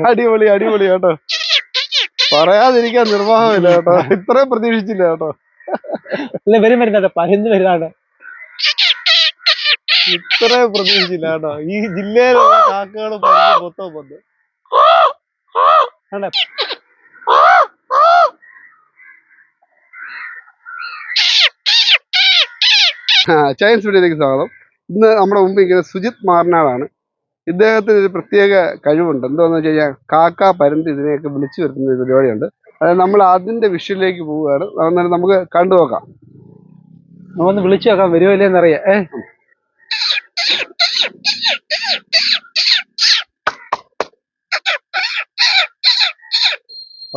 അടിപൊളി അടിപൊളി കേട്ടോ, പറയാതിരിക്കാൻ നിർവാഹമില്ല കേട്ടോ, ഇത്രയും പ്രതീക്ഷിച്ചില്ല കേട്ടോ. വരും വരുന്നുണ്ട്, പരുന്ന് വരുന്നതാണ്, ഇത്രയും പ്രതീക്ഷിച്ചില്ല കേട്ടോ. ഈ ജില്ലയിലുള്ള കാക്കകളും പരുന്ന് മൊത്തം വന്ന് ചൈൻസ് വീഡിയോയിലേക്ക് സ്വാഗതം. ഇന്ന് നമ്മുടെ മുമ്പ് ഇങ്ങനെ സുജിത് മാർനാടാണ്. ഇദ്ദേഹത്തിന് ഒരു പ്രത്യേക കഴിവുണ്ട്. എന്താണെന്ന് വെച്ച് കഴിഞ്ഞാൽ കാക്ക പരുന്ത് ഇതിനെയൊക്കെ വിളിച്ചു വരുത്തുന്ന ഒരു പരിപാടിയുണ്ട്. അതായത് നമ്മൾ അതിന്റെ വിഷയിലേക്ക് പോവുകയാണ്. അന്നേരം നമുക്ക് കണ്ടുനോക്കാം. നമുക്കൊന്ന് വിളിച്ചു നോക്കാം, വരുമോ ഇല്ലെന്നറിയാം.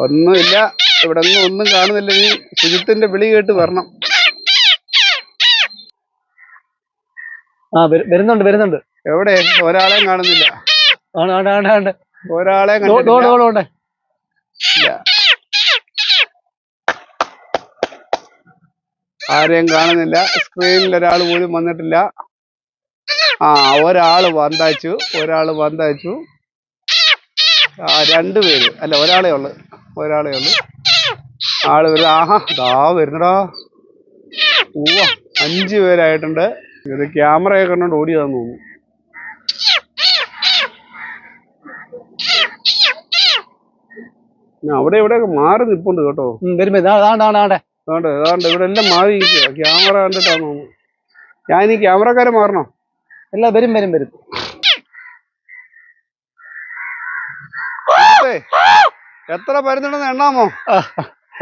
ഒന്നുമില്ല, ഇവിടെ ഒന്നും കാണുന്നില്ല. ഈ സുജിത്തിന്റെ വിളി കേട്ട് വരണം. വരുന്നുണ്ട് വരുന്നുണ്ട്. എവിടെ? ഒരാളെയും കാണുന്നില്ല. ഒരാളെ ആരെയും കാണുന്നില്ല. സ്ക്രീനിൽ ഒരാൾ പോലും വന്നിട്ടില്ല. ഒരാള് വന്താച്ചു. രണ്ടുപേര് അല്ല, ഒരാളേ ഉള്ളു. ആള് വരും. ദാ വരുന്നടാ. 5 പേരായിട്ടുണ്ട്. ഇത് ക്യാമറയൊക്കെ കണ്ടോണ്ട് ഓടിയതാന്ന് തോന്നുന്നു. അവിടെ ഇവിടെയൊക്കെ മാറി നിൽപ്പുണ്ട് കേട്ടോ. ഏതാണ്ട് ഇവിടെ എല്ലാം മാറി ഇരിക്കുക. ക്യാമറ കണ്ടിട്ടാന്ന് തോന്നുന്നു. ഞാൻ ഈ ക്യാമറക്കാരെ മാറണോ? അല്ല, വരും. എത്ര പരുന്നുണ്ടെന്ന് എണ്ണാമോ?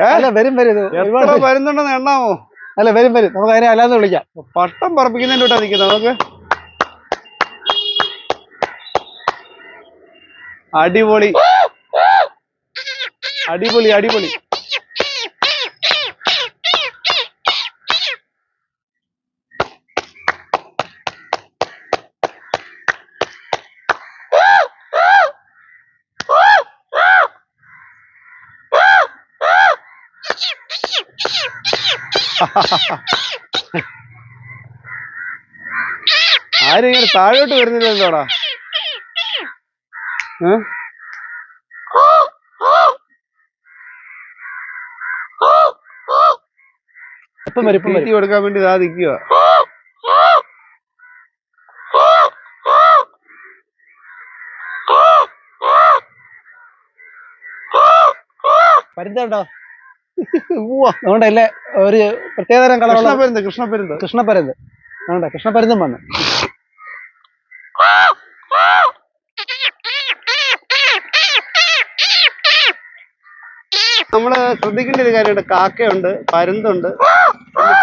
എത്ര പരുന്നുണ്ടെന്ന് എണ്ണാമോ? അല്ല, വരും. നമുക്ക് അതിനെ അല്ലാതെ വിളിക്കാം. പട്ടം പറപ്പിക്കുന്നതിൻ്റെ തൊട്ടാ നിൽക്കുന്നത്. നമുക്ക് അടിപൊളി. ആരും ഇങ്ങനെ താഴോട്ട് വരുന്നില്ല. എന്തോടാ? തീറ്റി കൊടുക്കാൻ വേണ്ടി ഇതാ നിൽക്കുക. പരുന്തോ അതുകൊണ്ടല്ലേ ഒരു പ്രത്യേകതരം കളറുള്ള കൃഷ്ണപരുന്തും വന്നു. നമ്മള് ശ്രദ്ധിക്കേണ്ട ഒരു കാര്യമുണ്ട്. കാക്കയുണ്ട്, പരുന്തുണ്ട്,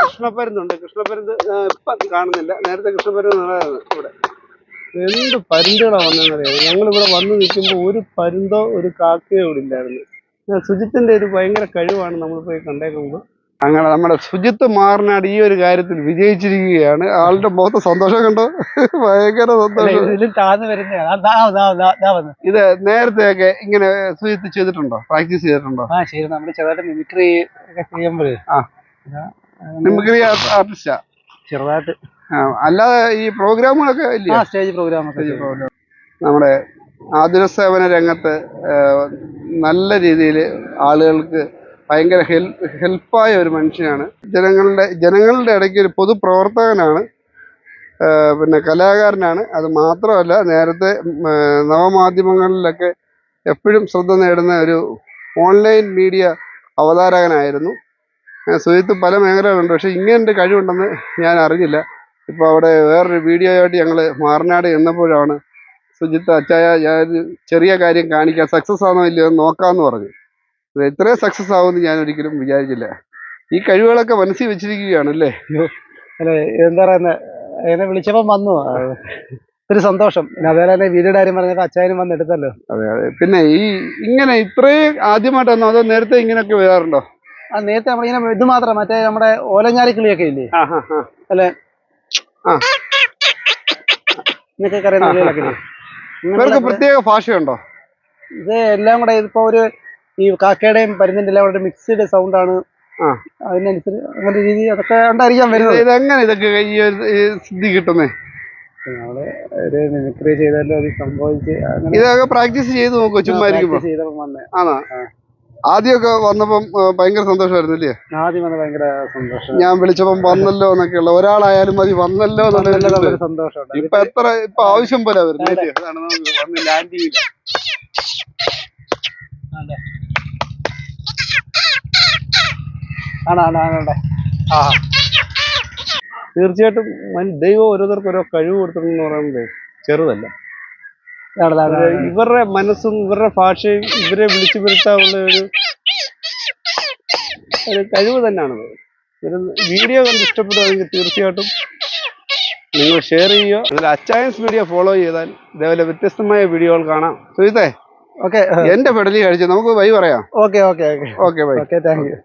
കൃഷ്ണപ്പരുന്തുണ്ട്. കൃഷ്ണപ്പരുന്ത് ഇപ്പം കാണുന്നില്ല. നേരത്തെ കൃഷ്ണപ്പരുന്ത് നിറയാണ് ഇവിടെ. എന്ത് പരുന്തുകളാ വന്നതെന്നറിയാം. ഞങ്ങളിവിടെ വന്ന് നിൽക്കുമ്പോൾ ഒരു പരുന്തോ ഒരു കാക്കയോ ഇവിടെ ഇല്ലായിരുന്നു. സുജിത്തിന്റെ ഒരു ഭയങ്കര കഴിവാണ് നമ്മൾ പോയി കണ്ടേക്കുന്നത്. അങ്ങനെ നമ്മുടെ സുജിത്ത് മാർനാട് ഈ ഒരു കാര്യത്തിൽ വിജയിച്ചിരിക്കുകയാണ്. ആളുടെ മുഖത്ത് സന്തോഷം കണ്ടോ? ഭയങ്കര സന്തോഷം. ഇത് നേരത്തെയൊക്കെ ഇങ്ങനെ സുജിത്ത് ചെയ്തിട്ടുണ്ടോ? പ്രാക്ടീസ് ചെയ്തിട്ടുണ്ടോ? മിമിക്രി ആർട്ടിസ്റ്റാ ചെറുതായിട്ട്. അല്ലാതെ ഈ പ്രോഗ്രാമുകളൊക്കെ ഇല്ല? Stage programme. നമ്മുടെ ആതുര സേവന രംഗത്ത് നല്ല രീതിയിൽ ആളുകൾക്ക് ഭയങ്കര ഹെൽപ്പായ ഒരു മനുഷ്യനാണ്. ജനങ്ങളുടെ ഇടയ്ക്ക് ഒരു പൊതുപ്രവർത്തകനാണ്. പിന്നെ കലാകാരനാണ്. അത് മാത്രമല്ല, നേരത്തെ നവമാധ്യമങ്ങളിലൊക്കെ എപ്പോഴും ശ്രദ്ധ നേടുന്ന ഒരു ഓൺലൈൻ മീഡിയ അവതാരകനായിരുന്നു. സുജിത്ത് പല മേഖലകളുണ്ട്. പക്ഷെ ഇങ്ങനൊരു കഴിവുണ്ടെന്ന് ഞാൻ അറിഞ്ഞില്ല. ഇപ്പോൾ അവിടെ വേറൊരു വീഡിയോ ആയിട്ട് ഞങ്ങൾ മാർനാട് ചെന്നപ്പോഴാണ് സുജിത്ത് അച്ചായ ഞാൻ ചെറിയ കാര്യം കാണിക്കാം, സക്സസ് ആണോ ഇല്ലയോ എന്ന് നോക്കാമെന്ന് പറഞ്ഞു. ഇത്രയും സക്സസ് ആവുമെന്ന് ഞാൻ ഒരിക്കലും വിചാരിച്ചില്ല. ഈ കഴിവുകളൊക്കെ മനസ്സിൽ വെച്ചിരിക്കുകയാണ് അല്ലേ? എന്താ പറയുന്നത്, എന്നെ വിളിച്ചപ്പം വന്നു, ഒരു സന്തോഷം. അതേപോലെ തന്നെ വീഡിയോയുടെ കാര്യം പറഞ്ഞപ്പോൾ അച്ചായനും വന്ന് എടുത്തല്ലോ. അതെ. പിന്നെ ഇങ്ങനെ ഇത്രയും ആദ്യമായിട്ടാണോ അതോ നേരത്തെ ഇങ്ങനെയൊക്കെ വരാറുണ്ടോ? നേരത്തെ നമ്മളിങ്ങനെ ഇത് മാത്രം, മറ്റേ നമ്മുടെ ഓലഞ്ഞാലി കിളിയൊക്കെ ഇല്ലേ അല്ലെ, ഇതൊക്കെ കറിയുന്ന കിളികളൊക്കെ. ഇവർക്ക് പ്രത്യേക ഭാഷയുണ്ടോ? ഇത് എല്ലാം കൂടെ ഇതിപ്പോ ഒരു ഈ കാക്കയുടെയും പരുന്തിന്റെ എല്ലാം കൂടെ മിക്സ്ഡ് സൗണ്ടാണ്. അതിനനുസരിച്ച് അങ്ങനെ രീതി അതൊക്കെ ഉണ്ടായിരിക്കാൻ വരുന്നത്. ഇതെങ്ങനെ ഇതൊക്കെ ഈ സിദ്ധി കിട്ടുന്നേ? നമ്മള് ഒരു മിമിക്രി ചെയ്താലും അത് സംഭവിച്ച് അങ്ങനെ ഇതൊക്കെ പ്രാക്ടീസ് ചെയ്ത് നോക്കുമോ ചുമ്മാ ഇരിക്കുമ്പോ? practice ചെയ്തപ്പോ വന്നേ. ആണോ? ആദ്യമൊക്കെ വന്നപ്പം ഭയങ്കര സന്തോഷമായിരുന്നു ഇല്ലേ? ആദ്യം വന്ന് ഭയങ്കര സന്തോഷം, ഞാൻ വിളിച്ചപ്പം വന്നല്ലോ എന്നൊക്കെയുള്ള, ഒരാളായാലും മതി വന്നല്ലോ എന്നുള്ള. സന്തോഷമുണ്ട്. ഇപ്പൊ ആവശ്യം പോലെ വരുന്നത് അതാണ് നമുക്ക് വന്ന് ലാൻഡ് ചെയ്യില്ല. ആ തീർച്ചയായിട്ടും ദൈവം ഓരോരുത്തർക്ക് ഓരോ കഴിവ് കൊടുത്തിട്ടുണ്ടെന്ന് പറയുന്നത് ചെറുതല്ല. ഇവരുടെ മനസ്സും ഇവരുടെ ഭാഷയും ഇവരെ വിളിച്ചു വരുത്താനുള്ള ഒരു കഴിവ് തന്നെയാണത്. ഒരു വീഡിയോ കണ്ട് ഇഷ്ടപ്പെടുകയാണെങ്കിൽ തീർച്ചയായിട്ടും നിങ്ങൾ ഷെയർ ചെയ്യുക. അതിൽ അച്ചായൻസ് മീഡിയ ഫോളോ ചെയ്താൽ ഇതേപോലെ വ്യത്യസ്തമായ വീഡിയോകൾ കാണാം. സുജിത്തേ, ഓക്കെ എന്റെ പെടലി കഴിച്ച് നമുക്ക് ബൈ പറയാം. Okay okay okay okay bye. Okay, thank you.